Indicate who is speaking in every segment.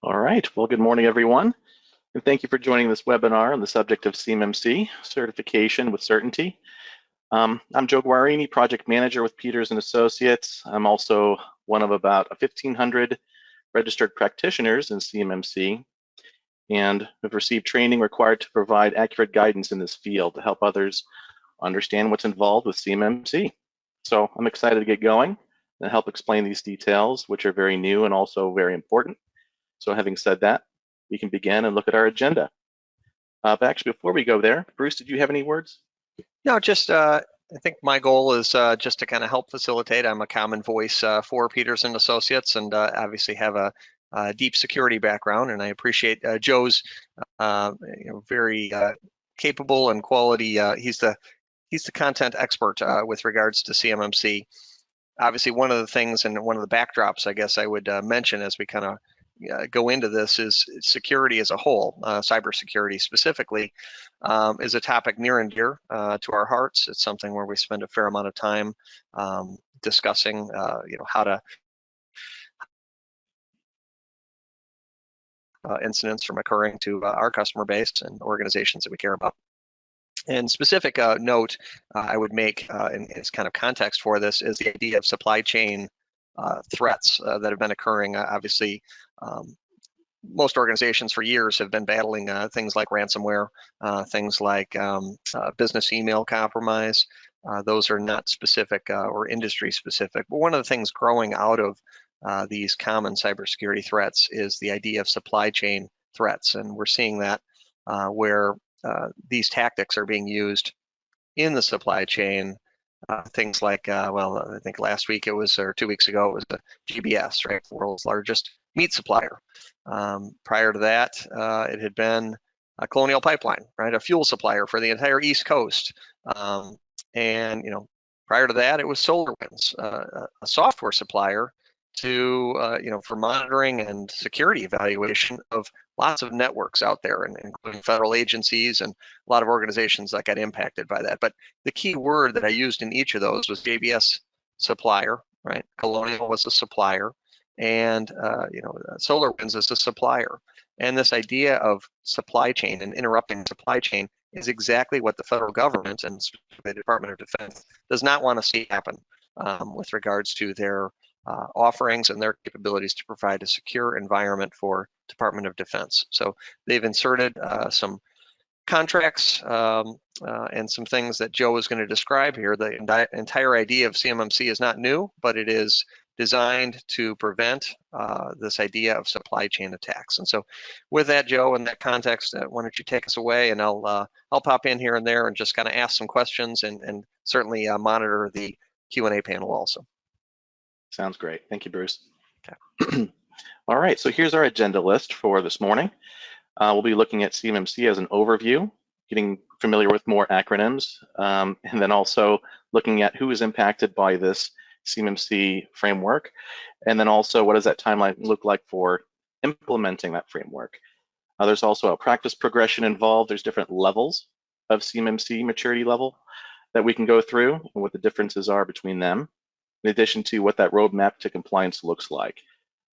Speaker 1: All right, well, good morning, everyone. And thank you for joining this webinar on the subject of CMMC, Certification with Certainty. I'm Joe Guarini, Project Manager with Peters & Associates. I'm also one of about 1,500 registered practitioners in CMMC and have received training required to provide accurate guidance in this field to help others understand what's involved with CMMC. So I'm excited to get going and help explain these details, which are very new and also very important. So having said that, we can begin and look at our agenda. But actually, before we go there, Bruce, did you have any words?
Speaker 2: No, just I think my goal is just to kind of help facilitate. I'm a common voice for Peters & Associates, and obviously have a deep security background, and I appreciate Joe's very capable and quality. He's the content expert with regards to CMMC. Obviously, one of the things and one of the backdrops I guess I would mention as we kind of go into this is security as a whole. Cybersecurity specifically is a topic near and dear to our hearts. It's something where we spend a fair amount of time discussing, how to incidents from occurring to our customer base and organizations that we care about. And specific note I would make in its kind of context for this is the idea of supply chain threats that have been occurring. Obviously, most organizations for years have been battling things like ransomware, things like business email compromise. Those are not specific or industry specific, but one of the things growing out of these common cybersecurity threats is the idea of supply chain threats, and we're seeing that where these tactics are being used in the supply chain. Things like, well, I think last week it was, or 2 weeks ago, it was the GBS, right, the world's largest meat supplier. Prior to that, it had been a Colonial Pipeline, right, a fuel supplier for the entire East Coast. And prior to that, it was SolarWinds, a software supplier to, for monitoring and security evaluation of lots of networks out there, and including federal agencies and a lot of organizations that got impacted by that. But the key word that I used in each of those was JBS supplier, right? Colonial was a supplier, and SolarWinds is a supplier. And this idea of supply chain and interrupting supply chain is exactly what the federal government and the Department of Defense does not want to see happen with regards to their offerings and their capabilities to provide a secure environment for Department of Defense. So they've inserted some contracts and some things that Joe is going to describe here. The entire idea of CMMC is not new, but it is designed to prevent this idea of supply chain attacks. And so with that, Joe, in that context, why don't you take us away, and I'll pop in here and there and just kind of ask some questions and certainly monitor the Q&A panel also.
Speaker 1: Sounds great. Thank you, Bruce. Okay. All right, so here's our agenda list for this morning. We'll be looking at CMMC as an overview, getting familiar with more acronyms, and then also looking at who is impacted by this CMMC framework, and then also what does that timeline look like for implementing that framework. There's also a practice progression involved. There's different levels of CMMC maturity level that we can go through and what the differences are between them, in addition to what that roadmap to compliance looks like.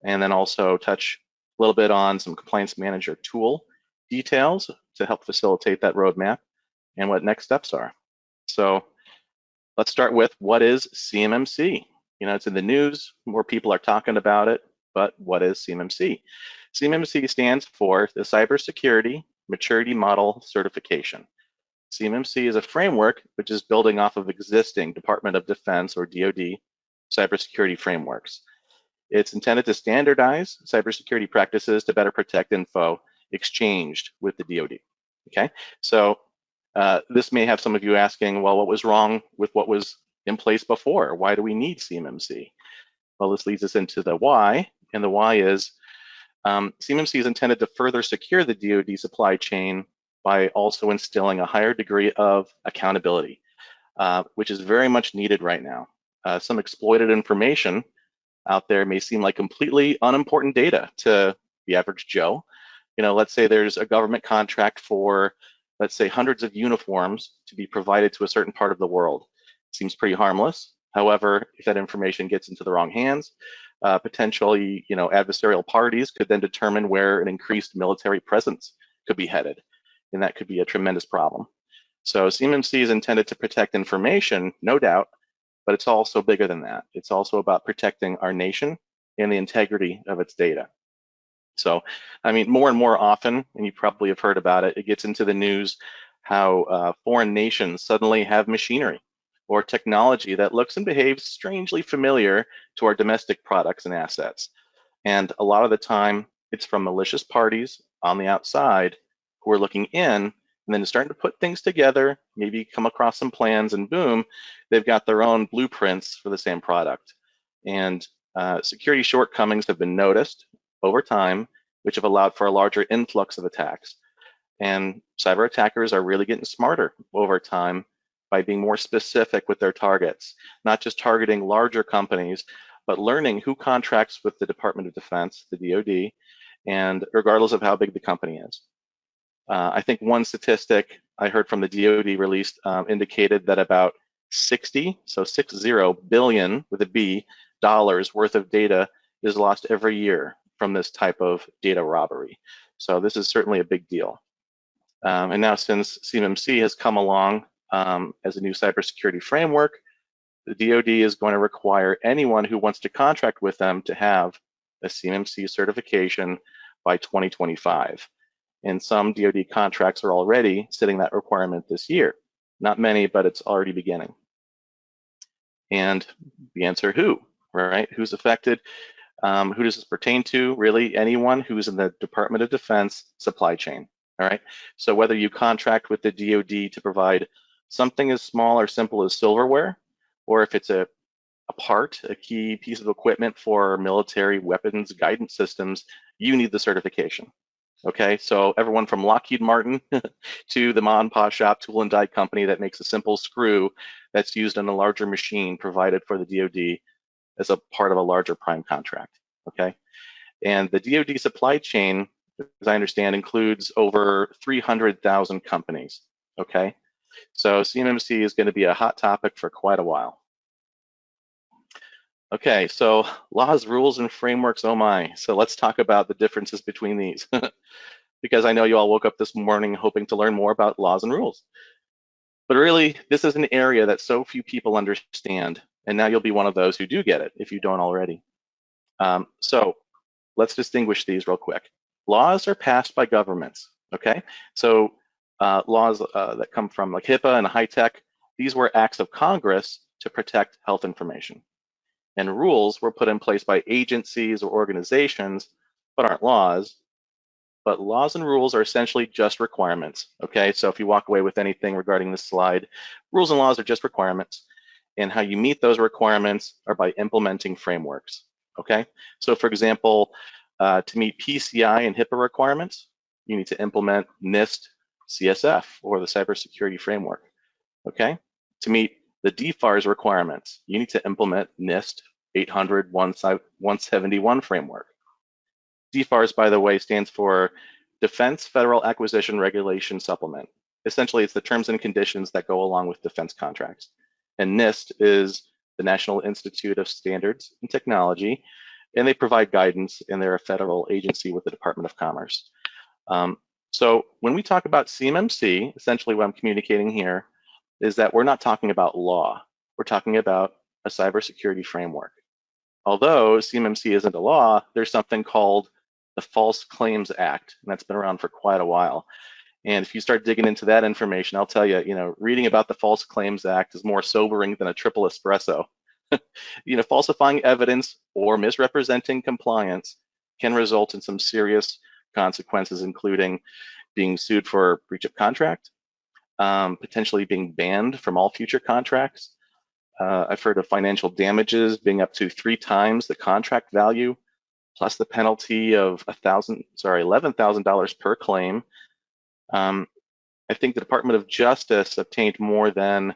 Speaker 1: And then also touch a little bit on some compliance manager tool details to help facilitate that roadmap and what next steps are. So let's start with, what is CMMC? It's in the news, more people are talking about it, but what is CMMC? CMMC stands for the Cybersecurity Maturity Model Certification. CMMC is a framework which is building off of existing Department of Defense or DoD cybersecurity frameworks. It's intended to standardize cybersecurity practices to better protect info exchanged with the DoD. Okay, so this may have some of you asking, well, what was wrong with what was in place before? Why do we need CMMC? Well, this leads us into the why, and the why is CMMC is intended to further secure the DoD supply chain by also instilling a higher degree of accountability, which is very much needed right now. Some exploited information out there may seem like completely unimportant data to the average Joe. Let's say there's a government contract for, let's say, hundreds of uniforms to be provided to a certain part of the world. Seems pretty harmless. However, if that information gets into the wrong hands, potentially, adversarial parties could then determine where an increased military presence could be headed, and that could be a tremendous problem. So CMMC is intended to protect information, no doubt, but it's also bigger than that. It's also about protecting our nation and the integrity of its data. So, I mean, more and more often, and you probably have heard about it, it gets into the news how foreign nations suddenly have machinery or technology that looks and behaves strangely familiar to our domestic products and assets. And a lot of the time, it's from malicious parties on the outside who are looking in and then starting to put things together, maybe come across some plans, and boom, they've got their own blueprints for the same product. And security shortcomings have been noticed over time, which have allowed for a larger influx of attacks. And cyber attackers are really getting smarter over time by being more specific with their targets, not just targeting larger companies, but learning who contracts with the Department of Defense, the DoD, and regardless of how big the company is. I think one statistic I heard from the DoD released indicated that about 60 billion with a B dollars worth of data is lost every year from this type of data robbery. So this is certainly a big deal. And now since CMMC has come along as a new cybersecurity framework, the DoD is going to require anyone who wants to contract with them to have a CMMC certification by 2025. And some DoD contracts are already setting that requirement this year. Not many, but it's already beginning. And the answer, who, right? Who's affected? Who does this pertain to? Really, anyone who's in the Department of Defense supply chain, all right? So whether you contract with the DoD to provide something as small or simple as silverware, or if it's a part, a key piece of equipment for military weapons guidance systems, you need the certification. Okay, so everyone from Lockheed Martin to the mom and pop shop tool and die company that makes a simple screw that's used in a larger machine provided for the DoD as a part of a larger prime contract, okay? And the DoD supply chain, as I understand, includes over 300,000 companies, okay? So CMMC is going to be a hot topic for quite a while. Okay, so laws, rules, and frameworks, oh my. So let's talk about the differences between these. Because I know you all woke up this morning hoping to learn more about laws and rules. But really, this is an area that so few people understand, and now you'll be one of those who do get it if you don't already. So let's distinguish these real quick. Laws are passed by governments, okay? So laws that come from like HIPAA and high tech, these were acts of Congress to protect health information. And rules were put in place by agencies or organizations, but aren't laws. But laws and rules are essentially just requirements, okay? So if you walk away with anything regarding this slide, rules and laws are just requirements. And how you meet those requirements are by implementing frameworks, okay? So for example, to meet PCI and HIPAA requirements, you need to implement NIST CSF, or the Cybersecurity Framework, okay? To meet the DFARS requirements, you need to implement NIST 800-171 framework. DFARS, by the way, stands for Defense Federal Acquisition Regulation Supplement. Essentially, it's the terms and conditions that go along with defense contracts. And NIST is the National Institute of Standards and Technology, and they provide guidance, and they're a federal agency with the Department of Commerce. So when we talk about CMMC, essentially what I'm communicating here is that we're not talking about law. We're talking about a cybersecurity framework. Although CMMC isn't a law, there's something called the False Claims Act, and that's been around for quite a while. And if you start digging into that information, I'll tell you, reading about the False Claims Act is more sobering than a triple espresso. Falsifying evidence or misrepresenting compliance can result in some serious consequences, including being sued for breach of contract, potentially being banned from all future contracts. I've heard of financial damages being up to 3 times the contract value, plus the penalty of $11,000 per claim. I think the Department of Justice obtained more than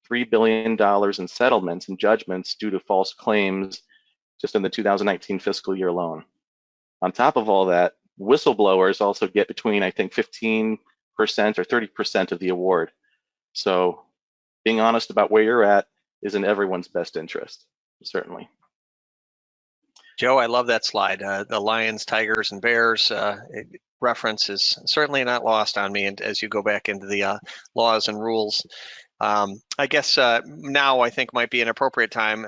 Speaker 1: $3 billion in settlements and judgments due to false claims just in the 2019 fiscal year alone. On top of all that, whistleblowers also get between, I think, 15% or 30% of the award. So being honest about where you're at is in everyone's best interest, certainly.
Speaker 2: Joe, I love that slide. The lions, tigers, and bears reference is certainly not lost on me, and as you go back into the laws and rules. I guess now I think might be an appropriate time,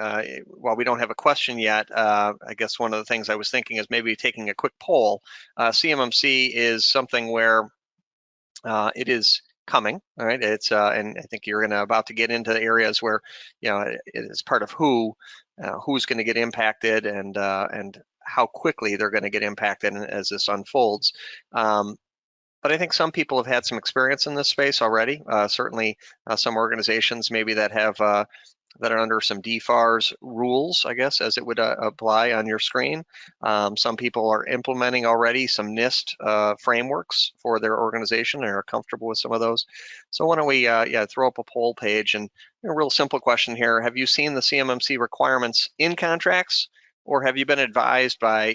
Speaker 2: while we don't have a question yet, I guess one of the things I was thinking is maybe taking a quick poll. CMMC is something where it is coming, all right? It's and I think you're about to get into areas where, you know, it is part of who's going to get impacted and how quickly they're going to get impacted as this unfolds. But I think some people have had some experience in this space already. Certainly, some organizations maybe that have that are under some DFARS rules, I guess, as it would apply on your screen. Some people are implementing already some NIST frameworks for their organization and are comfortable with some of those. So why don't we throw up a poll page, and a real simple question here: have you seen the CMMC requirements in contracts, or have you been advised by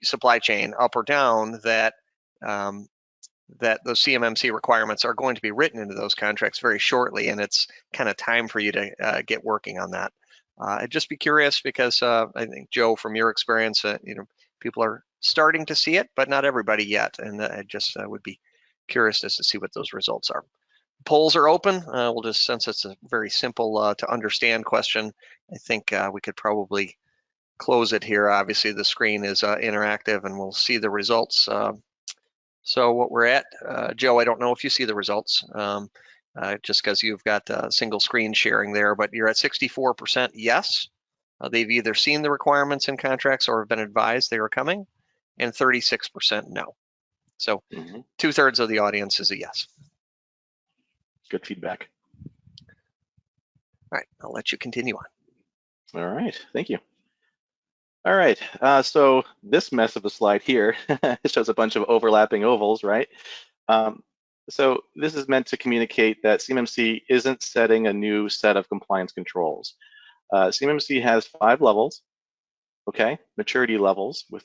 Speaker 2: supply chain up or down that that those CMMC requirements are going to be written into those contracts very shortly, and it's kind of time for you to get working on that? I'd just be curious because I think, Joe, from your experience, people are starting to see it, but not everybody yet, and I just would be curious just to see what those results are. Polls are open. We'll just, since it's a very simple to understand question, I think we could probably close it here. Obviously, the screen is interactive, and we'll see the results. So what we're at, Joe, I don't know if you see the results, just because you've got single screen sharing there, but you're at 64% yes. They've either seen the requirements in contracts or have been advised they are coming, and 36% no. So 2/3 of the audience is a yes.
Speaker 1: Good feedback.
Speaker 2: All right, I'll let you continue on.
Speaker 1: All right, thank you. All right, so this mess of a slide here shows a bunch of overlapping ovals, right? So this is meant to communicate that CMMC isn't setting a new set of compliance controls. CMMC has 5 levels, okay, maturity levels with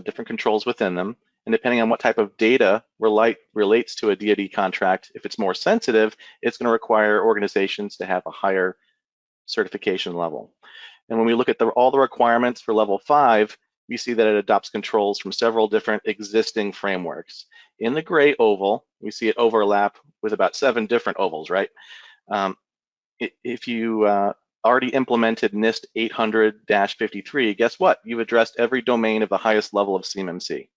Speaker 1: different controls within them. And depending on what type of data relates to a DoD contract, if it's more sensitive, it's going to require organizations to have a higher certification level. And when we look at all the requirements for level 5, we see that it adopts controls from several different existing frameworks. In the gray oval, we see it overlap with about 7 different ovals, right? If you already implemented NIST 800-53, guess what? You've addressed every domain of the highest level of CMMC.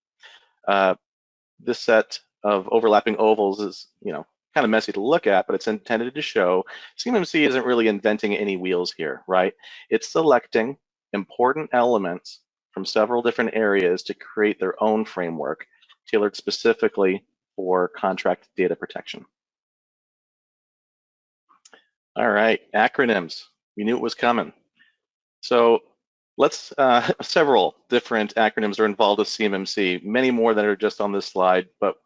Speaker 1: This set of overlapping ovals is, kind of messy to look at, but it's intended to show CMMC isn't really inventing any wheels here, right? It's selecting important elements from several different areas to create their own framework tailored specifically for contract data protection. All right, acronyms. We knew it was coming. So let's, several different acronyms are involved with CMMC, many more that are just on this slide, but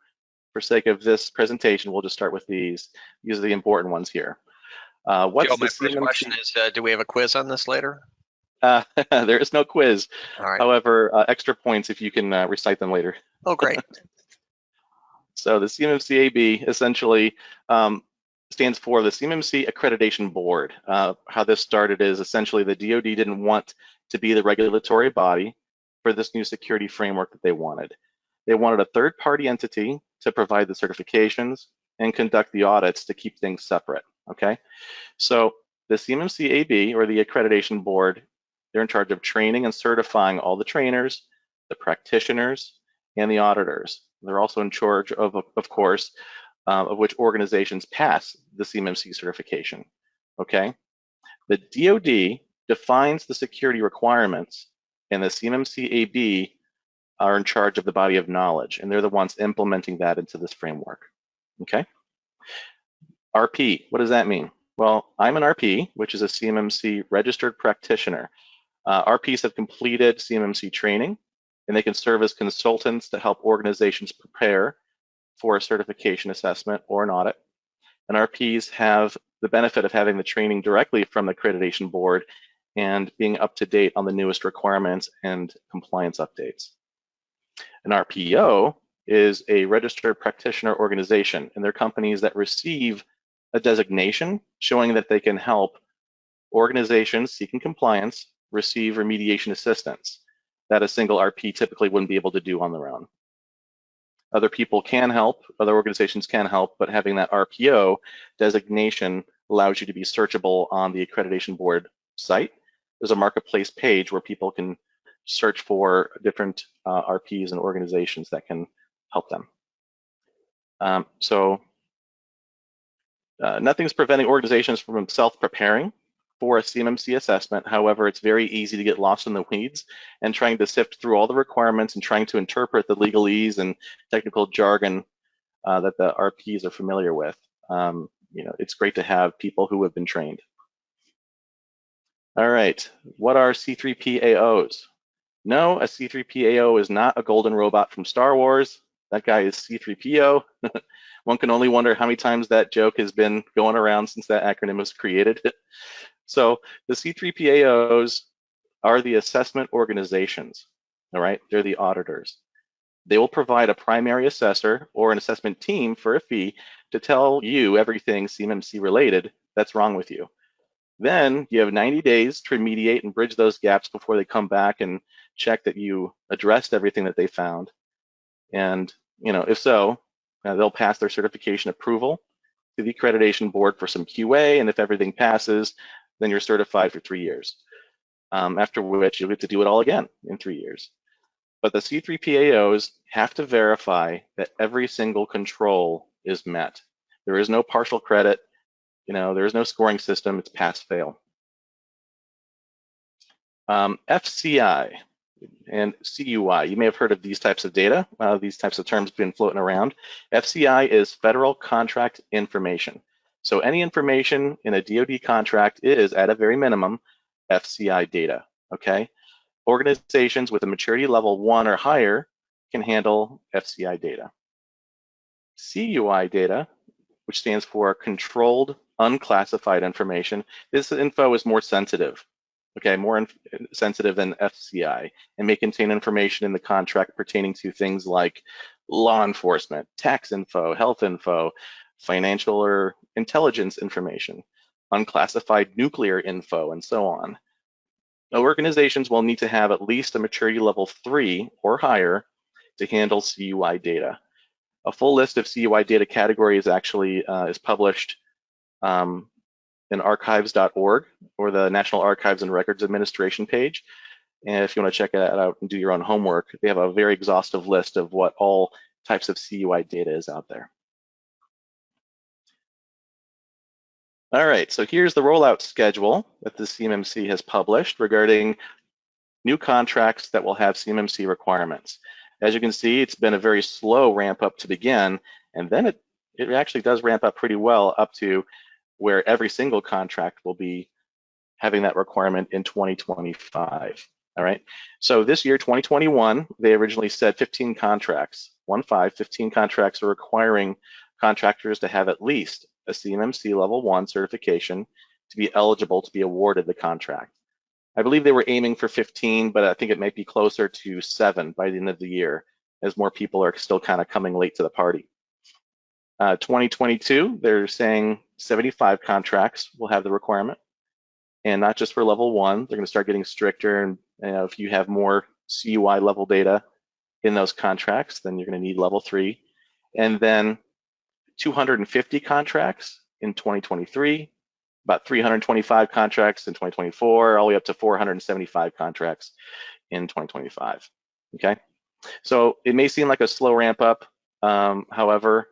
Speaker 1: for sake of this presentation, we'll just start with these. These are the important ones here. What's
Speaker 2: Joe,
Speaker 1: the
Speaker 2: my first question is, do we have a quiz on this later?
Speaker 1: There is no quiz.
Speaker 2: All right.
Speaker 1: However, extra points if you can recite them later.
Speaker 2: Oh, great.
Speaker 1: So the CMMC AB essentially stands for the CMMC Accreditation Board. How this started is essentially the DoD didn't want to be the regulatory body for this new security framework that they wanted. They wanted a third-party entity to provide the certifications and conduct the audits to keep things separate, okay? So the CMMC AB, or the Accreditation Board, they're in charge of training and certifying all the trainers, the practitioners, and the auditors. They're also in charge of course, of which organizations pass the CMMC certification, okay? The DoD defines the security requirements, and the CMMC AB are in charge of the body of knowledge, and they're the ones implementing that into this framework, okay? RP, what does that mean? Well, I'm an RP, which is a CMMC Registered Practitioner. RPs have completed CMMC training, and they can serve as consultants to help organizations prepare for a certification assessment or an audit. And RPs have the benefit of having the training directly from the Accreditation Board and being up to date on the newest requirements and compliance updates. An RPO is a registered practitioner organization, and they're companies that receive a designation showing that they can help organizations seeking compliance receive remediation assistance that a single RP typically wouldn't be able to do on their own. Other people can help, other organizations can help, but having that RPO designation allows you to be searchable on the accreditation board site. There's a marketplace page where people can search for different RPs and organizations that can help them. Nothing's preventing organizations from self-preparing for a CMMC assessment. However, it's very easy to get lost in the weeds and trying to sift through all the requirements and trying to interpret the legalese and technical jargon that the RPs are familiar with. It's great to have people who have been trained. All right, what are C3PAOs? No, a C3PAO is not a golden robot from Star Wars. That guy is C3PO. One can only wonder how many times that joke has been going around since that acronym was created. So the C3PAOs are the assessment organizations, all right? They're the auditors. They will provide a primary assessor or an assessment team for a fee to tell you everything CMMC related that's wrong with you. Then you have 90 days to remediate and bridge those gaps before they come back and check that you addressed everything that they found. And if so, they'll pass their certification approval to the accreditation board for some QA, and if everything passes, then you're certified for 3 years. After which you'll get to do it all again in 3 years. But the C3PAOs have to verify that every single control is met. There is no partial credit. There is no scoring system. It's pass-fail. FCI and CUI, you may have heard of these types of data. These types of terms have been floating around. FCI is Federal Contract Information. So any information in a DoD contract is, at a very minimum, FCI data, okay? Organizations with a maturity level 1 or higher can handle FCI data. CUI data, which stands for Controlled Unclassified Information, this info is more sensitive, okay, more sensitive than FCI, and may contain information in the contract pertaining to things like law enforcement, tax info, health info, financial or intelligence information, unclassified nuclear info, and so on. Organizations will need to have at least a maturity level 3 or higher to handle CUI data. A full list of CUI data categories actually is published in archives.org or the National Archives and Records Administration page. And if you want to check it out and do your own homework, they have a very exhaustive list of what all types of CUI data is out there. All right, so here's the rollout schedule that the CMMC has published regarding new contracts that will have CMMC requirements. As you can see, it's been a very slow ramp up to begin, and then it actually does ramp up pretty well up to where every single contract will be having that requirement in 2025. All right, so this year, 2021, they originally said 15 contracts, 15 contracts are requiring contractors to have at least a CMMC level 1 certification to be eligible to be awarded the contract. I believe they were aiming for 15, but I think it might be closer to 7 by the end of the year, as more people are still kind of coming late to the party. 2022, they're saying 75 contracts will have the requirement, and not just for level 1. They're going to start getting stricter, and if you have more CUI level data in those contracts, then you're going to need level 3, and then 250 contracts in 2023, about 325 contracts in 2024, all the way up to 475 contracts in 2025, okay? So it may seem like a slow ramp up, however,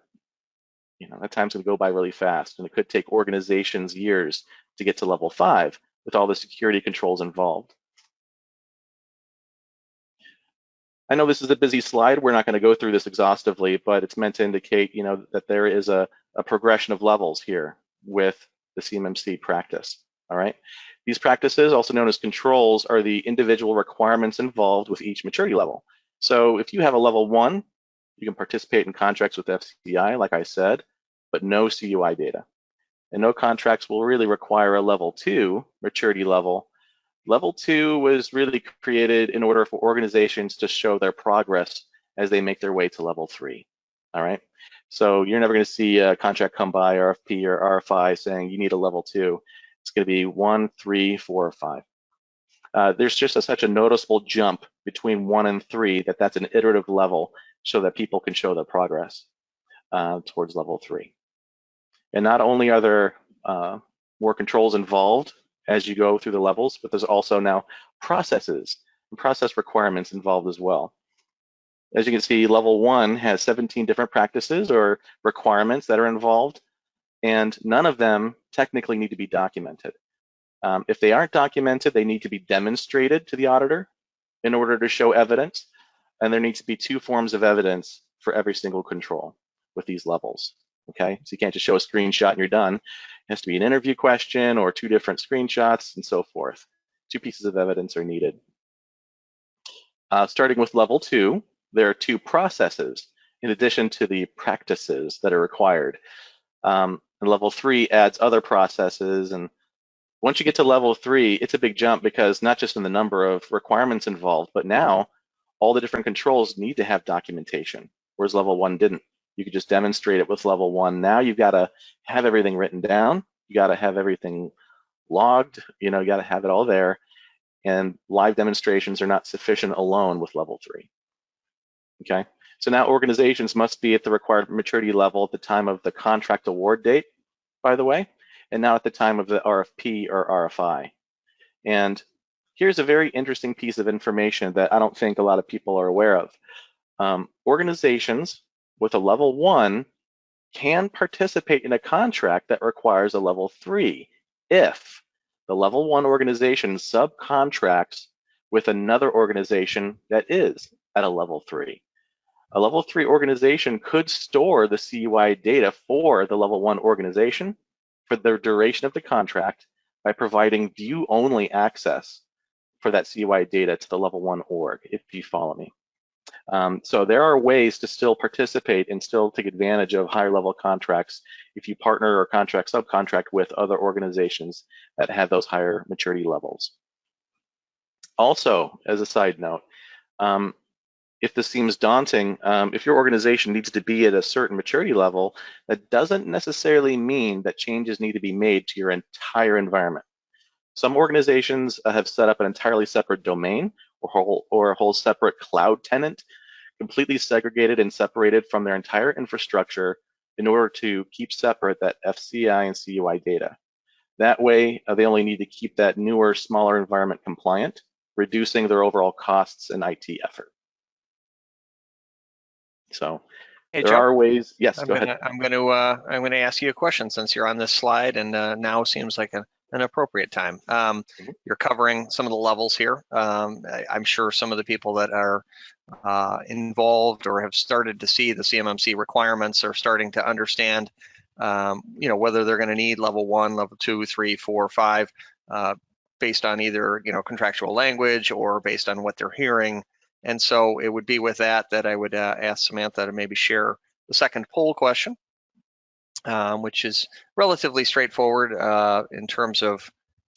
Speaker 1: that time's gonna go by really fast, and it could take organizations years to get to level 5 with all the security controls involved. I know this is a busy slide. We're not going to go through this exhaustively, but it's meant to indicate, that there is a progression of levels here with the CMMC practice. All right. These practices, also known as controls, are the individual requirements involved with each maturity level. So if you have a level 1, you can participate in contracts with FCI, like I said, but no CUI data. And no contracts will really require a level 2 maturity level. Level 2 was really created in order for organizations to show their progress as they make their way to level 3. All right. So you're never going to see a contract come by, RFP or RFI, saying you need a level 2. It's going to be 1, 3, 4, or 5. there's just such a noticeable jump between 1 and 3 that's an iterative level so that people can show their progress towards level 3. And not only are there more controls involved as you go through the levels, but there's also now processes and process requirements involved as well. As you can see, level 1 has 17 different practices or requirements that are involved, and none of them technically need to be documented. If they aren't documented, they need to be demonstrated to the auditor in order to show evidence, and there needs to be 2 forms of evidence for every single control with these levels. Okay, so you can't just show a screenshot and you're done. It has to be an interview question or 2 different screenshots and so forth. 2 pieces of evidence are needed. Starting with level 2, there are 2 processes in addition to the practices that are required. And level 3 adds other processes, and once you get to level 3, it's a big jump because not just in the number of requirements involved, but now all the different controls need to have documentation, whereas level 1 didn't. You could just demonstrate it with level 1. Now you've got to have everything written down. You got to have everything logged. You got to have it all there. And live demonstrations are not sufficient alone with level 3. Okay, so now organizations must be at the required maturity level at the time of the contract award date, by the way, and now at the time of the RFP or RFI. And here's a very interesting piece of information that I don't think a lot of people are aware of. Organizations with a level 1 can participate in a contract that requires a level 3 if the level 1 organization subcontracts with another organization that is at a level 3. A level 3 organization could store the CUI data for the level 1 organization for the duration of the contract by providing view-only access for that CUI data to the level 1 org, if you follow me. So there are ways to still participate and still take advantage of higher level contracts if you partner or subcontract with other organizations that have those higher maturity levels. Also, as a side note, if this seems daunting, if your organization needs to be at a certain maturity level, that doesn't necessarily mean that changes need to be made to your entire environment. Some organizations have set up an entirely separate domain or a whole separate cloud tenant, completely segregated and separated from their entire infrastructure in order to keep separate that FCI and CUI data. That way, they only need to keep that newer, smaller environment compliant, reducing their overall costs and IT effort. So
Speaker 2: hey,
Speaker 1: there
Speaker 2: Joe,
Speaker 1: are ways. Yes, go ahead.
Speaker 2: I'm going to ask you a question since you're on this slide, and now seems like an appropriate time. You're covering some of the levels here. I'm sure some of the people that are involved or have started to see the CMMC requirements are starting to understand, whether they're going to need level 1, level 2, 3, 4, 5, based on either contractual language or based on what they're hearing. And so it would be with that I would ask Samantha to maybe share the second poll question, which is relatively straightforward in terms of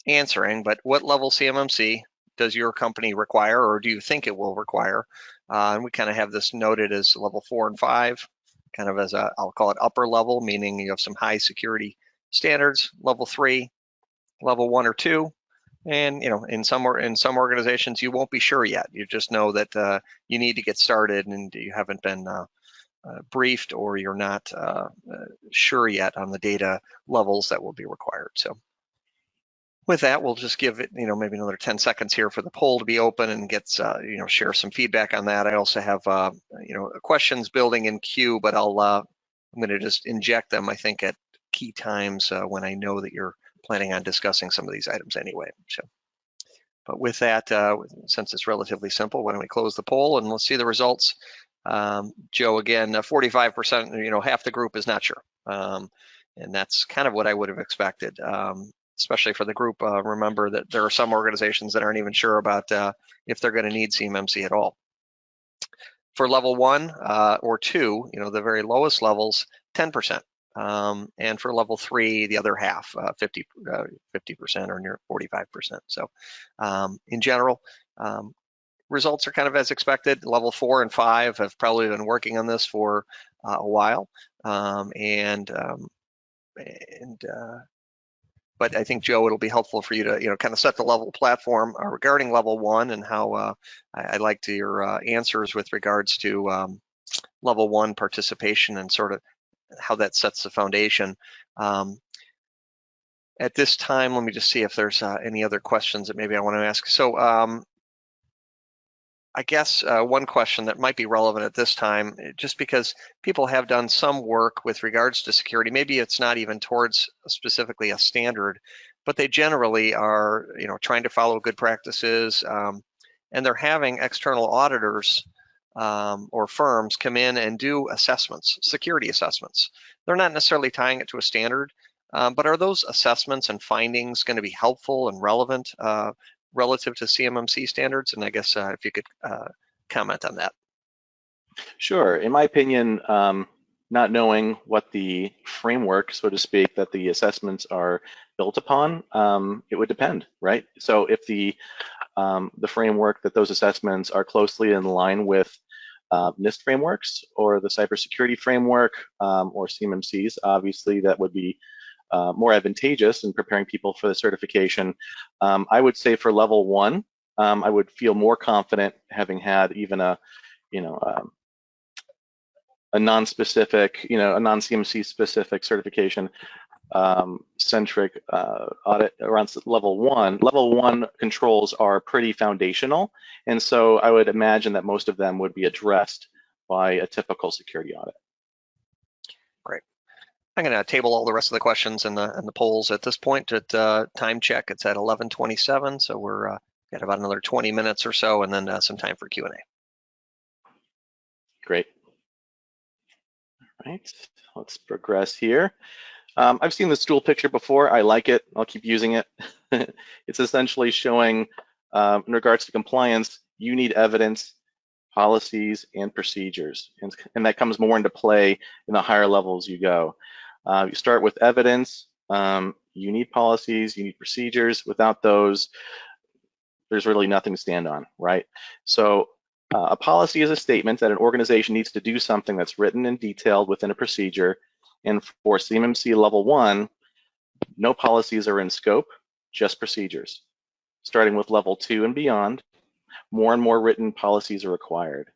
Speaker 2: answering, but what level CMMC does your company require, or do you think it will require? And we kind of have this noted as level 4 and 5, kind of as I'll call it upper level, meaning you have some high security standards. Level 3, level 1 or 2. And in some organizations, you won't be sure yet. You just know that you need to get started, and you haven't been briefed, or you're not sure yet on the data levels that will be required. So with that, we'll just give it maybe another 10 seconds here for the poll to be open and get share some feedback on that. I also have questions building in queue, but I'm going to just inject them, I think, at key times when I know that you're planning on discussing some of these items anyway. So, but with that, since it's relatively simple, why don't we close the poll and let's see the results. Joe, again, 45%, half the group is not sure. And that's kind of what I would have expected, especially for the group. Remember that there are some organizations that aren't even sure about if they're going to need CMMC at all. For level 1 or 2, the very lowest levels, 10%. And for level 3, the other half, 50% or near 45%. So in general, results are kind of as expected. Level 4 and 5 have probably been working on this for a while. But I think, Joe, it'll be helpful for you to kind of set the level platform regarding level 1 and how I liked your answers with regards to level 1 participation and sort of how that sets the foundation. At this time, let me just see if there's any other questions that maybe I want to ask. So I guess one question that might be relevant at this time, just because people have done some work with regards to security, maybe it's not even towards specifically a standard, but they generally are, trying to follow good practices, and they're having external auditors or firms come in and do assessments, security assessments. They're not necessarily tying it to a standard, but are those assessments and findings going to be helpful and relevant relative to CMMC standards? And I guess if you could comment on that.
Speaker 1: Sure. In my opinion, not knowing what the framework, so to speak, that the assessments are built upon, it would depend, right? So if the framework that those assessments are closely in line with NIST frameworks or the cybersecurity framework or CMMCs, obviously that would be more advantageous in preparing people for the certification. I would say for level 1, I would feel more confident having had even a non-specific, a non-CMC specific certification centric audit around level 1. Level 1 controls are pretty foundational, and so I would imagine that most of them would be addressed by a typical security audit.
Speaker 2: Great. I'm going to table all the rest of the questions and the polls at this point. At time check, it's at 11:27, so we're got about another 20 minutes or so, and then some time for Q&A.
Speaker 1: Great. All right, let's progress here. I've seen the stool picture before. I like it. I'll keep using it. It's essentially showing, in regards to compliance, you need evidence, policies, and procedures. And that comes more into play in the higher levels you go. You start with evidence, you need policies, you need procedures. Without those, there's really nothing to stand on, right? So a policy is a statement that an organization needs to do something that's written and detailed within a procedure. And for CMMC level 1, no policies are in scope, just procedures. Starting with level 2 and beyond, more and more written policies are required.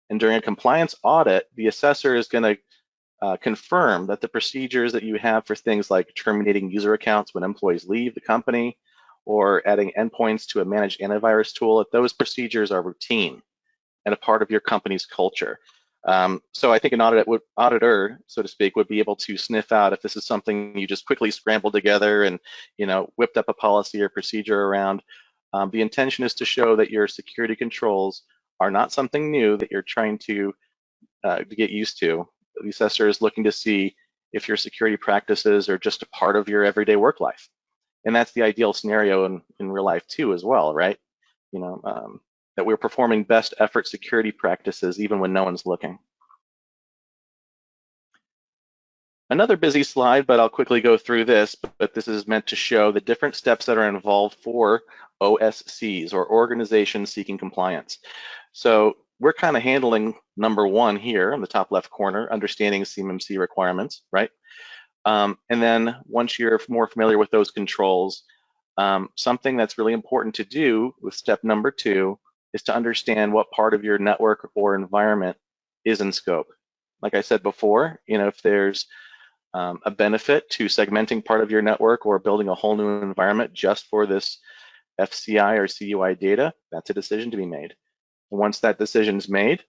Speaker 1: And during a compliance audit, the assessor is going to confirm that the procedures that you have for things like terminating user accounts when employees leave the company or adding endpoints to a managed antivirus tool, that those procedures are routine and a part of your company's culture. So I think an auditor, so to speak, would be able to sniff out if this is something you just quickly scrambled together and whipped up a policy or procedure around. The intention is to show that your security controls are not something new that you're trying to get used to. The assessor is looking to see if your security practices are just a part of your everyday work life. And that's the ideal scenario in real life too as well, right? That we're performing best effort security practices even when no one's looking. Another busy slide, but I'll quickly go through this, but this is meant to show the different steps that are involved for OSCs, or organizations seeking compliance. So we're kind of handling number 1 here on the top left corner, understanding CMMC requirements, right? And then once you're more familiar with those controls, something that's really important to do with step number 2 is to understand what part of your network or environment is in scope. Like I said before, if there's a benefit to segmenting part of your network or building a whole new environment just for this FCI or CUI data, that's a decision to be made. And once that decision is made,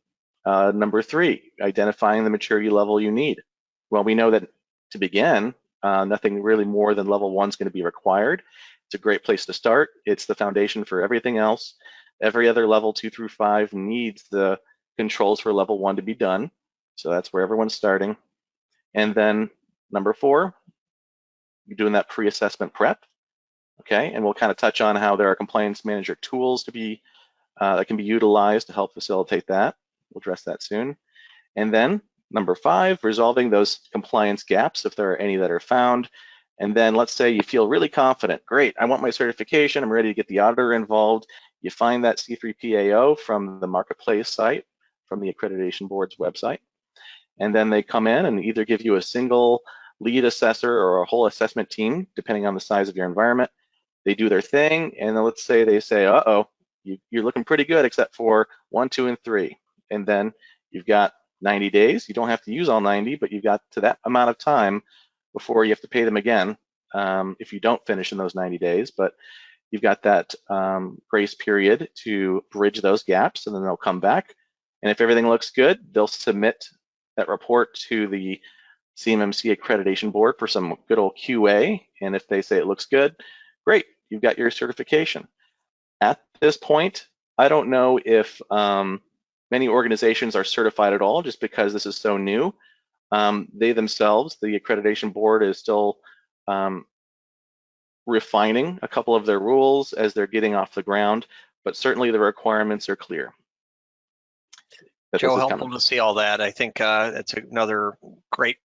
Speaker 1: number 3, identifying the maturity level you need. Well, we know that to begin, nothing really more than level 1 is going to be required. It's a great place to start. It's the foundation for everything else. Every other level 2 through 5 needs the controls for level 1 to be done. So that's where everyone's starting. And then number 4, you're doing that pre-assessment prep. Okay, and we'll kind of touch on how there are compliance manager tools to be that can be utilized to help facilitate that. We'll address that soon. And then number 5, resolving those compliance gaps if there are any that are found. And then let's say you feel really confident. Great, I want my certification. I'm ready to get the auditor involved. You find that C3PAO from the marketplace site, from the accreditation board's website. And then they come in and either give you a single lead assessor or a whole assessment team, depending on the size of your environment. They do their thing, and then let's say they say, uh-oh, you're looking pretty good except for 1, 2, and 3. And then you've got 90 days. You don't have to use all 90, but you've got to that amount of time before you have to pay them again if you don't finish in those 90 days. But you've got that grace period to bridge those gaps, and then they'll come back. And if everything looks good, they'll submit that report to the CMMC accreditation board for some good old QA. And if they say it looks good, great, you've got your certification. At this point, I don't know if many organizations are certified at all just because this is so new. They themselves, the accreditation board, is still refining a couple of their rules as they're getting off the ground, but certainly the requirements are clear.
Speaker 2: Joe, helpful to see all that. I think it's another great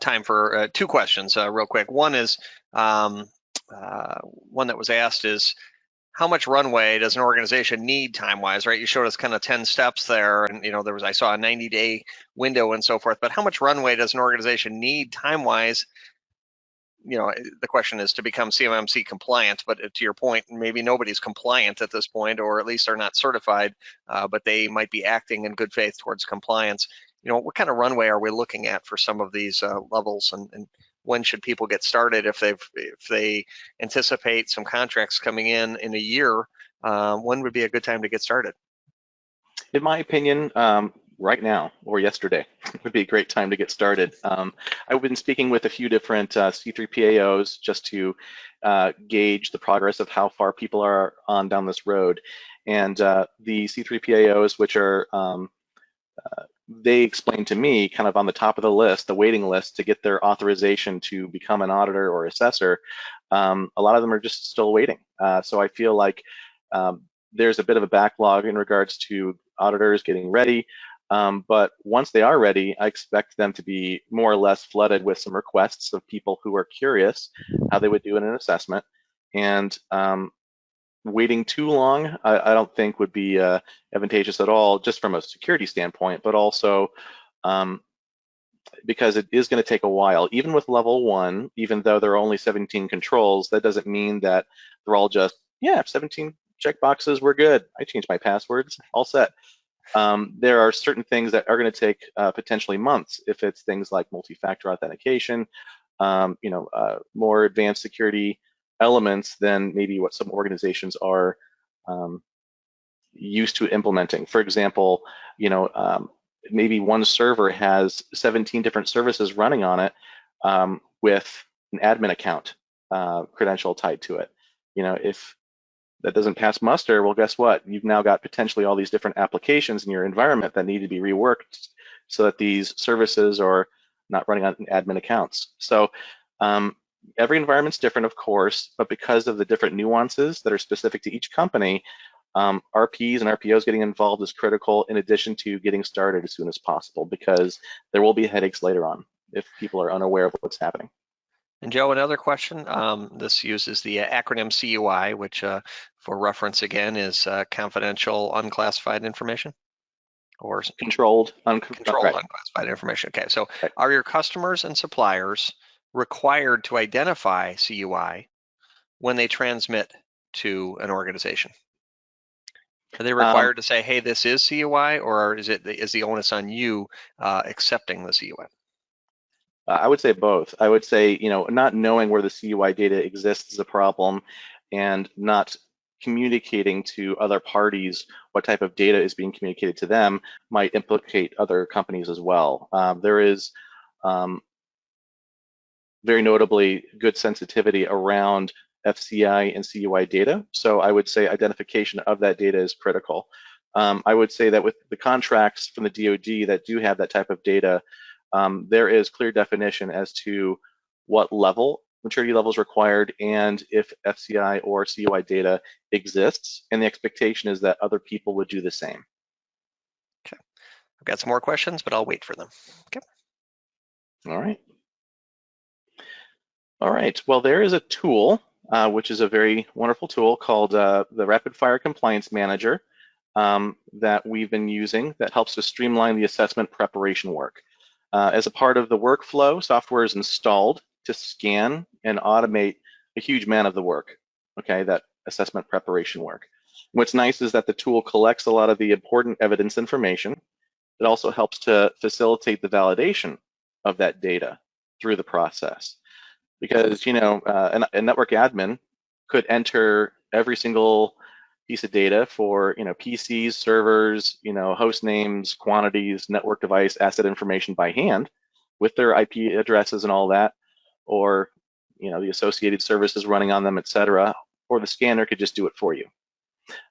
Speaker 2: time for two questions real quick. One is, one that was asked is, how much runway does an organization need time-wise, right? You showed us kind of 10 steps there, and I saw a 90-day window and so forth, but how much runway does an organization need time-wise? The question is to become CMMC compliant, but to your point, maybe nobody's compliant at this point, or at least are not certified, but they might be acting in good faith towards compliance. What kind of runway are we looking at for some of these levels, and when should people get started if they anticipate some contracts coming in a year? When would be a good time to get started?
Speaker 1: In my opinion, right now or yesterday would be a great time to get started. I've been speaking with a few different C3PAOs just to gauge the progress of how far people are on down this road. And the C3PAOs, which are, they explained to me kind of on the top of the list, the waiting list to get their authorization to become an auditor or assessor, a lot of them are just still waiting. So I feel like there's a bit of a backlog in regards to auditors getting ready. But once they are ready, I expect them to be more or less flooded with some requests of people who are curious how they would do in an assessment. And waiting too long, I don't think would be advantageous at all, just from a security standpoint, but also because it is going to take a while. Even with level 1, even though there are only 17 controls, that doesn't mean that they're all just, yeah, 17 checkboxes, we're good. I changed my passwords, all set. There are certain things that are going to take potentially months if it's things like multi-factor authentication, more advanced security elements than maybe what some organizations are used to implementing. For example, maybe one server has 17 different services running on it with an admin account credential tied to it. If that doesn't pass muster, well, guess what? You've now got potentially all these different applications in your environment that need to be reworked so that these services are not running on admin accounts. So every environment's different, of course, but because of the different nuances that are specific to each company, RPs and RPOs getting involved is critical, in addition to getting started as soon as possible, because there will be headaches later on if people are unaware of what's happening.
Speaker 2: And Joe, another question. This uses the acronym CUI, which for reference again is confidential unclassified information, or controlled unclassified information. Okay, so are your customers and suppliers required to identify CUI when they transmit to an organization? Are they required to say, hey, this is CUI, or is the onus on you accepting the CUI?
Speaker 1: I would say both. I would say, not knowing where the CUI data exists is a problem, and not communicating to other parties what type of data is being communicated to them might implicate other companies as well. There is very notably good sensitivity around FCI and CUI data, so I would say identification of that data is critical. I would say that with the contracts from the DoD that do have that type of data, there is clear definition as to what maturity level is required, and if FCI or CUI data exists, and the expectation is that other people would do the same.
Speaker 2: Okay, I've got some more questions, but I'll wait for them. Okay.
Speaker 1: All right. All right, well, there is a tool, which is a very wonderful tool called the Rapid Fire Compliance Manager that we've been using that helps to streamline the assessment preparation work. As a part of the workflow, software is installed to scan and automate a huge amount of the work, okay, that assessment preparation work. What's nice is that the tool collects a lot of the important evidence information. It also helps to facilitate the validation of that data through the process. Because, you know, a network admin could enter every single piece of data for, you know, PCs, servers, you know, host names, quantities, network device, asset information by hand with their IP addresses and all that, or, you know, the associated services running on them, et cetera, or the scanner could just do it for you.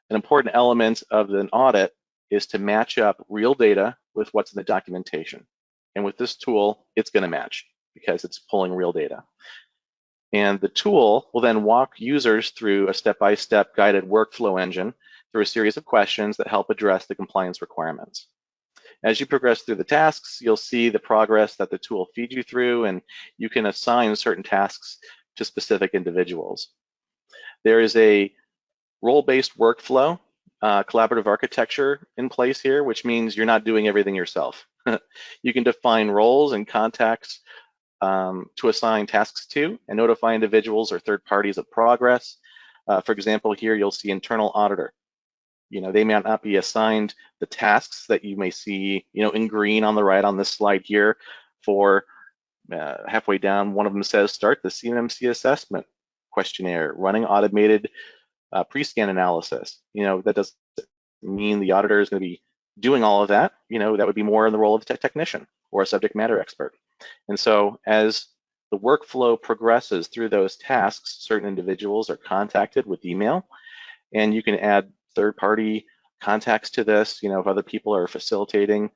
Speaker 1: An important element of an audit is to match up real data with what's in the documentation. And with this tool, it's going to match because it's pulling real data. And the tool will then walk users through a step-by-step guided workflow engine through a series of questions that help address the compliance requirements. As you progress through the tasks, you'll see the progress that the tool feeds you through, and you can assign certain tasks to specific individuals. There is a role-based workflow, collaborative architecture in place here, which means you're not doing everything yourself. You can define roles and contacts to assign tasks to and notify individuals or third parties of progress. For example, here you'll see internal auditor. You know, they may not be assigned the tasks that you may see, you know, in green on the right on this slide here. For halfway down, one of them says start the CMMC assessment questionnaire, running automated pre-scan analysis. You know, that doesn't mean the auditor is going to be doing all of that. You know, that would be more in the role of a technician or a subject matter expert. And so as the workflow progresses through those tasks, certain individuals are contacted with email, and you can add third-party contacts to this, you know, if other people are facilitating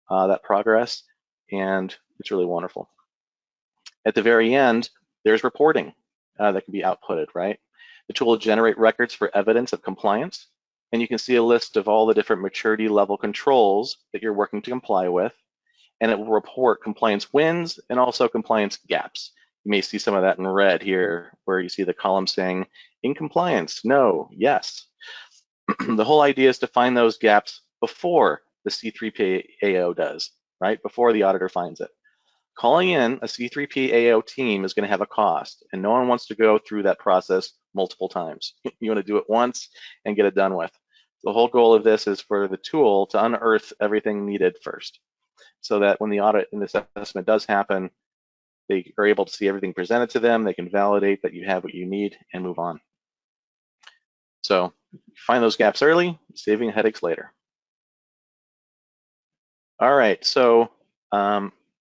Speaker 1: that progress, and it's really wonderful. At the very end, there's reporting that can be outputted, right? The tool will generate records for evidence of compliance, and you can see a list of all the different maturity level controls that you're working to comply with, and it will report compliance wins and also compliance gaps. You may see some of that in red here, where you see the column saying, in compliance, no, yes. The whole idea is to find those gaps before the C3PAO does, right? Before the auditor finds it. Calling in a C3PAO team is going to have a cost, and no one wants to go through that process multiple times. You want to do it once and get it done with. The whole goal of this is for the tool to unearth everything needed first, so that when the audit and the assessment does happen, they are able to see everything presented to them. They can validate that you have what you need and move on. So find those gaps early, saving headaches later. All right, so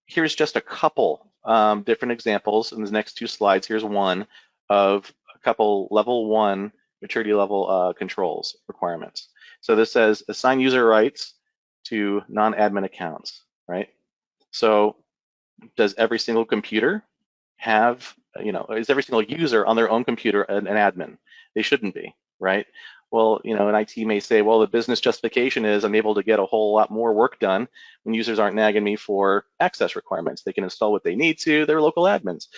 Speaker 1: here's just a couple different examples in the next two slides. Here's one of a couple level 1 maturity level controls requirements. So this says assign user rights to non-admin accounts, right? So does every single computer have, you know, is every single user on their own computer an admin? They shouldn't be, right? Well, you know, an IT may say, well, the business justification is I'm able to get a whole lot more work done when users aren't nagging me for access requirements. They can install what they need to, they're local admins.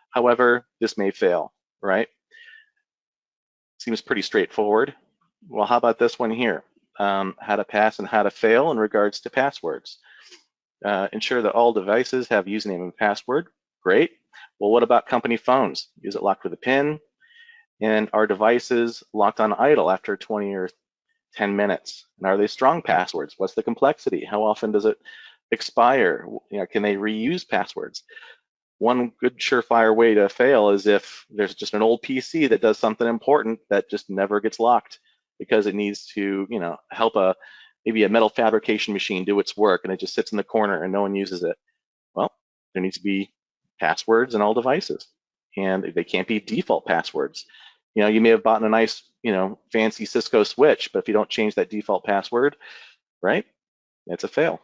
Speaker 1: However, this may fail, right? Seems pretty straightforward. Well, how about this one here? How to pass and how to fail in regards to passwords. Ensure that all devices have username and password. Great. Well, what about company phones? Is it locked with a PIN? And are devices locked on idle after 20 or 10 minutes? And are they strong passwords? What's the complexity? How often does it expire? You know, can they reuse passwords? One good surefire way to fail is if there's just an old PC that does something important that just never gets locked because it needs to, you know, help maybe a metal fabrication machine do its work, and it just sits in the corner and no one uses it. Well, there needs to be passwords in all devices, and they can't be default passwords. You know, you may have bought a nice, you know, fancy Cisco switch, but if you don't change that default password, right, it's a fail.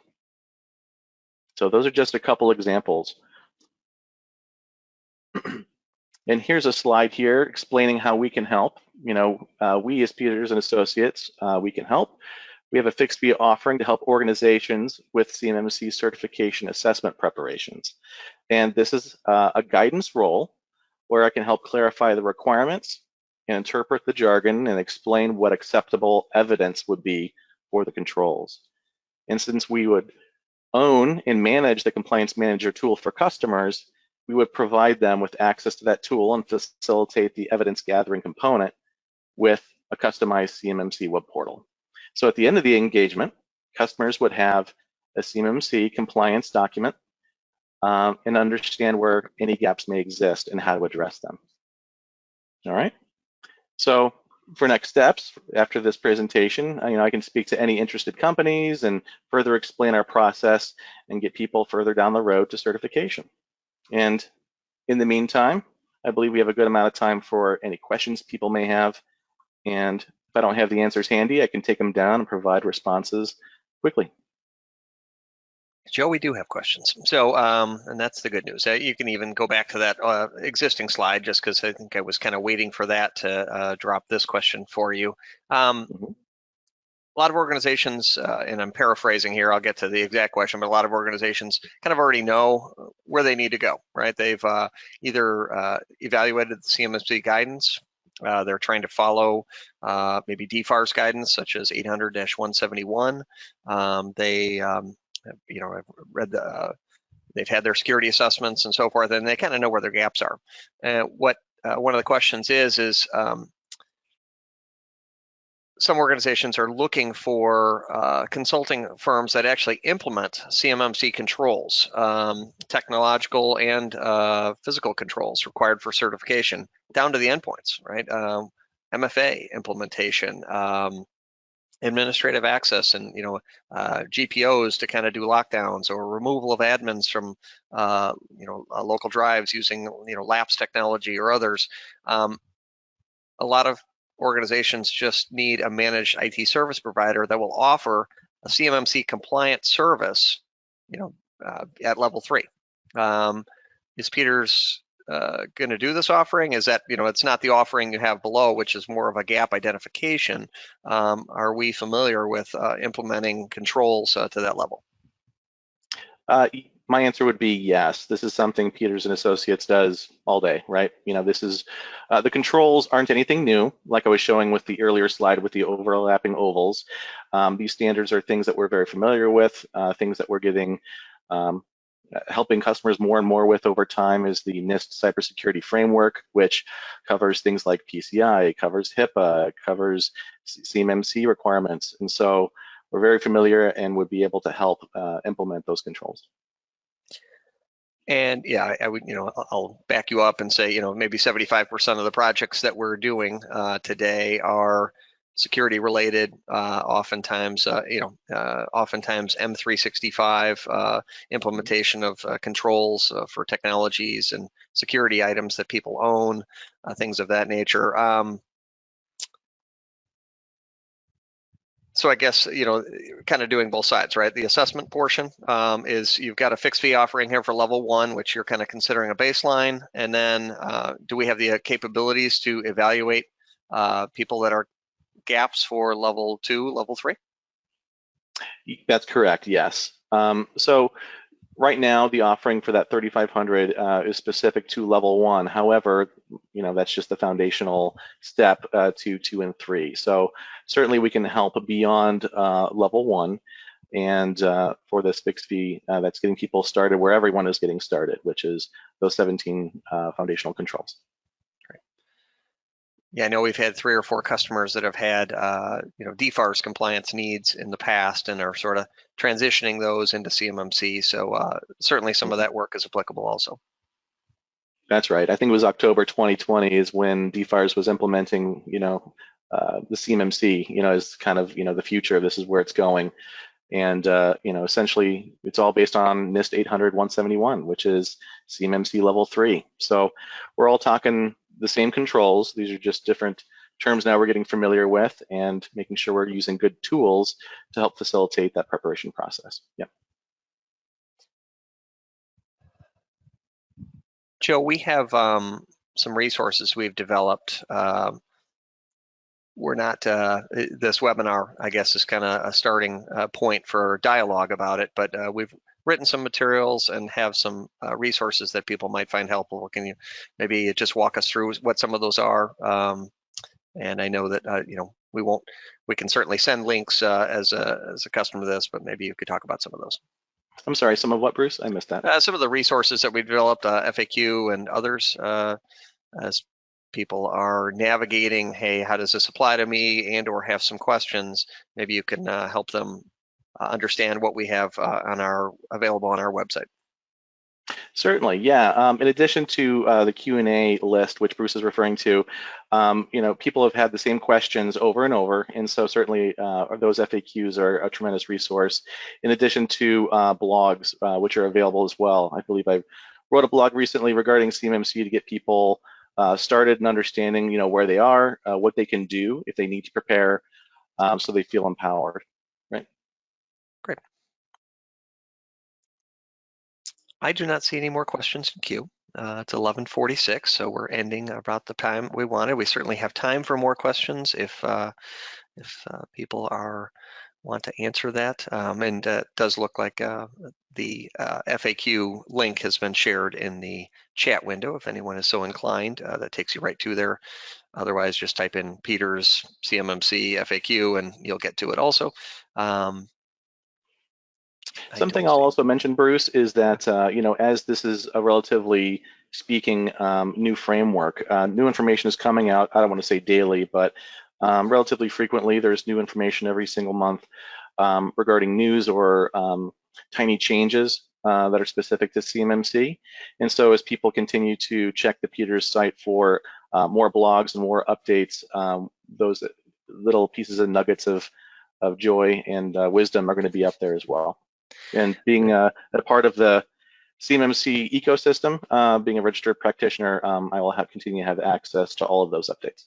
Speaker 1: So those are just a couple examples. And here's a slide here explaining how we can help. You know, we as Peters and Associates, we can help. We have a fixed fee offering to help organizations with CMMC certification assessment preparations. And this is a guidance role where I can help clarify the requirements and interpret the jargon and explain what acceptable evidence would be for the controls. And since we would own and manage the Compliance Manager tool for customers, we would provide them with access to that tool and facilitate the evidence gathering component with a customized CMMC web portal. So at the end of the engagement, customers would have a CMMC compliance document and understand where any gaps may exist and how to address them. All right. So for next steps, after this presentation, I can speak to any interested companies and further explain our process and get people further down the road to certification. And in the meantime, I believe we have a good amount of time for any questions people may have. And if I don't have the answers handy, I can take them down and provide responses quickly.
Speaker 2: Joe, we do have questions. So, and that's the good news. You can even go back to that existing slide, just because I think I was kind of waiting for that to drop this question for you. A lot of organizations, and I'm paraphrasing here, I'll get to the exact question, but a lot of organizations kind of already know where they need to go, right? They've either evaluated the CMMC guidance, they're trying to follow maybe DFARS guidance, such as 800-171. I've read they've had their security assessments and so forth, and they kind of know where their gaps are. What one of the questions is some organizations are looking for consulting firms that actually implement CMMC controls, technological and physical controls required for certification, down to the endpoints, right? MFA implementation, administrative access, and GPOs to kind of do lockdowns, or removal of admins from local drives using lapse technology or others. A lot of organizations just need a managed IT service provider that will offer a CMMC compliant service, at level 3. Is Peters going to do this offering? Is that, it's not the offering you have below, which is more of a gap identification. Are we familiar with implementing controls to that level?
Speaker 1: My answer would be yes. This is something Peters and Associates does all day, right? This is, the controls aren't anything new, like I was showing with the earlier slide with the overlapping ovals. These standards are things that we're very familiar with, things that we're getting, helping customers more and more with over time is the NIST cybersecurity framework, which covers things like PCI, covers HIPAA, covers CMMC requirements. And so we're very familiar and would be able to help implement those controls.
Speaker 2: And yeah, I would, I'll back you up and say, maybe 75% of the projects that we're doing today are security related. Oftentimes, oftentimes M365 implementation of controls for technologies and security items that people own, things of that nature. So I guess, kind of doing both sides, right? The assessment portion is you've got a fixed fee offering here for level 1, which you're kind of considering a baseline. And then do we have the capabilities to evaluate people that are gaps for level 2, level 3?
Speaker 1: That's correct, yes. So right now, the offering for that 3,500 is specific to level 1. However, that's just the foundational step to 2 and 3. So certainly we can help beyond level 1. And for this fixed fee, that's getting people started where everyone is getting started, which is those 17 foundational controls.
Speaker 2: Yeah, I know we've had 3 or 4 customers that have had, DFARS compliance needs in the past and are sort of transitioning those into CMMC. So certainly some of that work is applicable also.
Speaker 1: That's right. I think it was October 2020 is when DFARS was implementing, the CMMC, as kind of, the future. This is where it's going. And, essentially it's all based on NIST 800-171, which is CMMC level 3. So we're all talking the same controls. These are just different terms now we're getting familiar with and making sure we're using good tools to help facilitate that preparation process. Yep.
Speaker 2: Joe, we have some resources we've developed. We're not, this webinar, I guess, is kind of a starting point for dialogue about it, but we've written some materials and have some resources that people might find helpful. Can you maybe just walk us through what some of those are? And I know that, we can certainly send links as a customer to this, but maybe you could talk about some of those.
Speaker 1: I'm sorry, some of what, Bruce? I missed that.
Speaker 2: Some of the resources that we developed, FAQ and others, as people are navigating, hey, how does this apply to me, and or have some questions, maybe you can help them understand what we have available on our website.
Speaker 1: Certainly, yeah. In addition to the Q&A list, which Bruce is referring to, people have had the same questions over and over, and so certainly those FAQs are a tremendous resource. In addition to blogs, which are available as well. I believe I wrote a blog recently regarding CMMC to get people started in understanding, where they are, what they can do if they need to prepare, so they feel empowered. Right.
Speaker 2: Great. I do not see any more questions in queue. It's 11:46, so we're ending about the time we wanted. We certainly have time for more questions if people want to answer that. And it does look like the FAQ link has been shared in the chat window. If anyone is so inclined, that takes you right to there. Otherwise, just type in Peter's CMMC FAQ and you'll get to it also.
Speaker 1: Something I'll also mention, Bruce, is that as this is a relatively speaking new framework, new information is coming out. I don't want to say daily, but relatively frequently. There's new information every single month regarding news or tiny changes that are specific to CMMC. And so as people continue to check the Peters site for more blogs and more updates, those little pieces and nuggets of joy and wisdom are going to be up there as well. And being a part of the CMMC ecosystem, being a registered practitioner, I will continue to have access to all of those updates.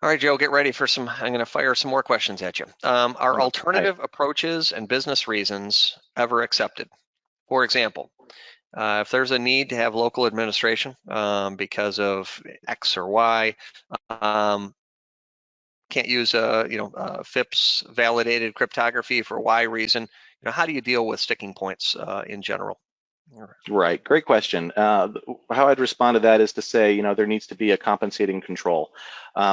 Speaker 2: All right, Joe, get ready for I'm going to fire some more questions at you. Are alternative approaches and business reasons ever accepted? For example, if there's a need to have local administration because of X or Y, can't use FIPS validated cryptography for Y reason, how do you deal with sticking points in general?
Speaker 1: Right, great question. How I'd respond to that is to say, there needs to be a compensating control.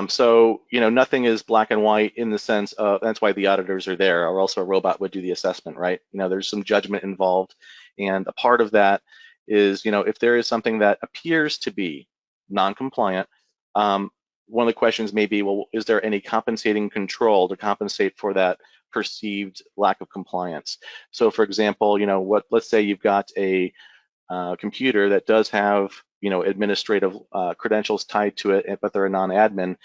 Speaker 1: So, nothing is black and white in the sense of, that's why the auditors are there, or also a robot would do the assessment, right? There's some judgment involved. And a part of that is, if there is something that appears to be non-compliant, one of the questions may be, well, is there any compensating control to compensate for that perceived lack of compliance? So for example, let's say you've got a computer that does have, administrative credentials tied to it, but they're a non-admin,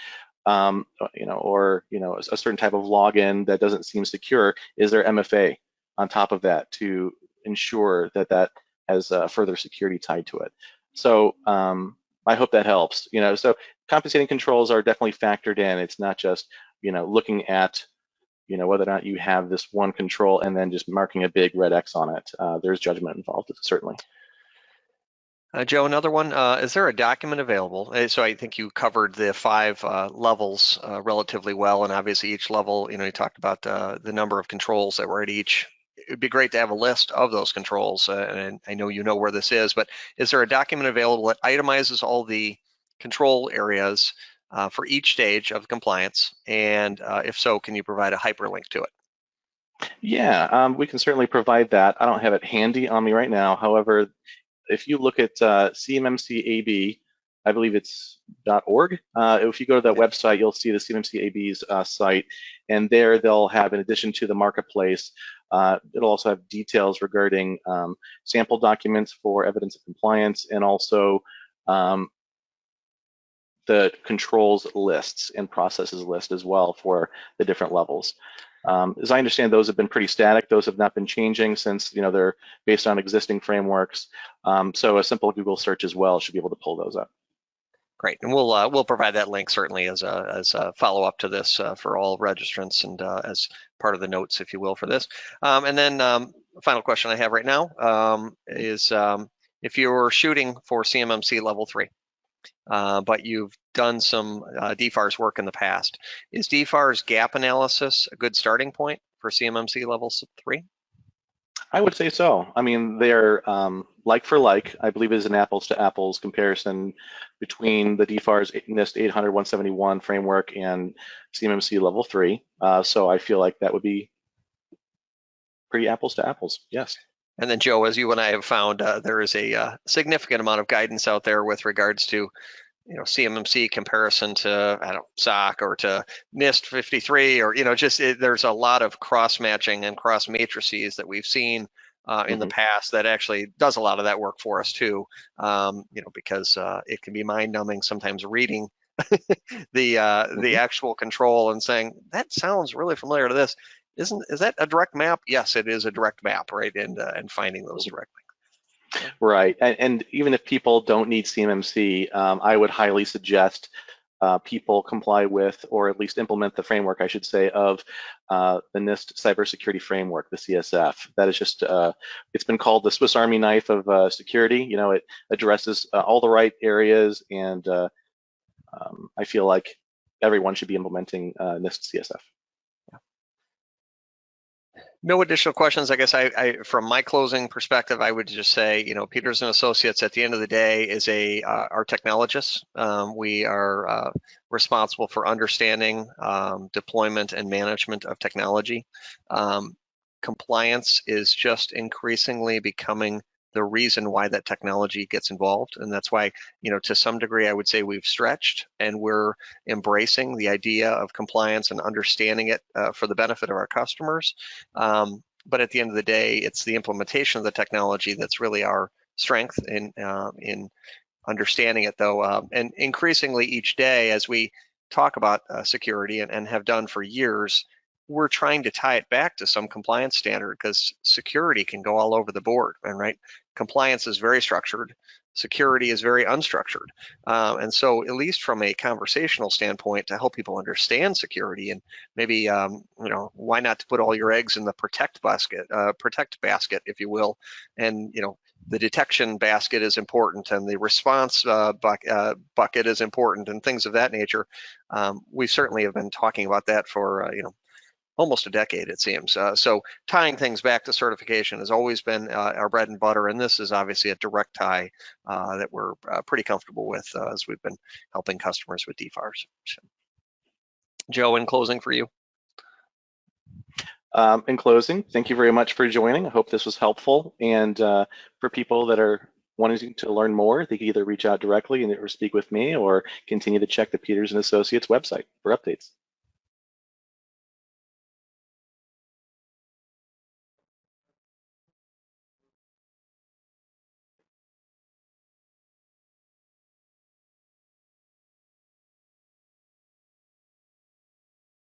Speaker 1: or a certain type of login that doesn't seem secure. Is there MFA on top of that to ensure that that has further security tied to it? So I hope that helps. So compensating controls are definitely factored in. It's not just, looking at, whether or not you have this one control and then just marking a big red X on it. There's judgment involved, certainly.
Speaker 2: Joe, another one, is there a document available? So I think you covered the 5 levels relatively well, and obviously each level, you talked about the number of controls that were at each. It'd be great to have a list of those controls, and I know you know where this is, but is there a document available that itemizes all the control areas for each stage of compliance? And if so, can you provide a hyperlink to it?
Speaker 1: Yeah, we can certainly provide that. I don't have it handy on me right now. However, if you look at CMMCAB, I believe it's .org. If you go to that website, you'll see the CMMCAB's site, and there they'll have, in addition to the marketplace, it'll also have details regarding sample documents for evidence of compliance, and also the controls lists and processes list as well for the different levels. As I understand, those have been pretty static. Those have not been changing since they're based on existing frameworks. So a simple Google search as well should be able to pull those up.
Speaker 2: Great, and we'll provide that link certainly as a follow-up to this for all registrants and as part of the notes, if you will, for this. And then final question I have right now is if you're shooting for CMMC level 3, but you've done some DFARS work in the past, is DFARS gap analysis a good starting point for CMMC level 3?
Speaker 1: I would say so. I mean, they're like for like. I believe is an apples to apples comparison between the DFARS NIST 800-171 framework and CMMC level 3. So I feel like that would be pretty apples to apples. Yes.
Speaker 2: And then Joe, as you and I have found, there is a significant amount of guidance out there with regards to CMMC comparison to, I don't know, SOC or to NIST 53, or, there's a lot of cross matching and cross matrices that we've seen in the past that actually does a lot of that work for us too, because it can be mind numbing sometimes reading the actual control and saying, that sounds really familiar to this. Is that a direct map? Yes, it is a direct map, right? And finding those directly.
Speaker 1: Right, and even if people don't need CMMC, I would highly suggest people comply with, or at least implement the framework, I should say, of the NIST Cybersecurity Framework, the CSF. That is just, it's been called the Swiss Army knife of security. It addresses all the right areas, and I feel like everyone should be implementing NIST CSF.
Speaker 2: No additional questions. I guess I from my closing perspective, I would just say, Peters and Associates at the end of the day is our technologists. We are responsible for understanding deployment and management of technology. Compliance is just increasingly becoming the reason why that technology gets involved. And that's why, to some degree, I would say we've stretched and we're embracing the idea of compliance and understanding it for the benefit of our customers. But at the end of the day, it's the implementation of the technology that's really our strength in understanding it, though. And increasingly each day, as we talk about security and have done for years, we're trying to tie it back to some compliance standard, because security can go all over the board, right? Compliance is very structured. Security is very unstructured. And so at least from a conversational standpoint, to help people understand security, and maybe, why not to put all your eggs in the protect basket, if you will. And, the detection basket is important, and the response bucket is important, and things of that nature. We certainly have been talking about that for, almost a decade, it seems. So tying things back to certification has always been our bread and butter, and this is obviously a direct tie that we're pretty comfortable with as we've been helping customers with DFARS. So, Joe, in closing for you.
Speaker 1: In closing, thank you very much for joining. I hope this was helpful, and for people that are wanting to learn more, they can either reach out directly or speak with me, or continue to check the Peters and Associates website for updates.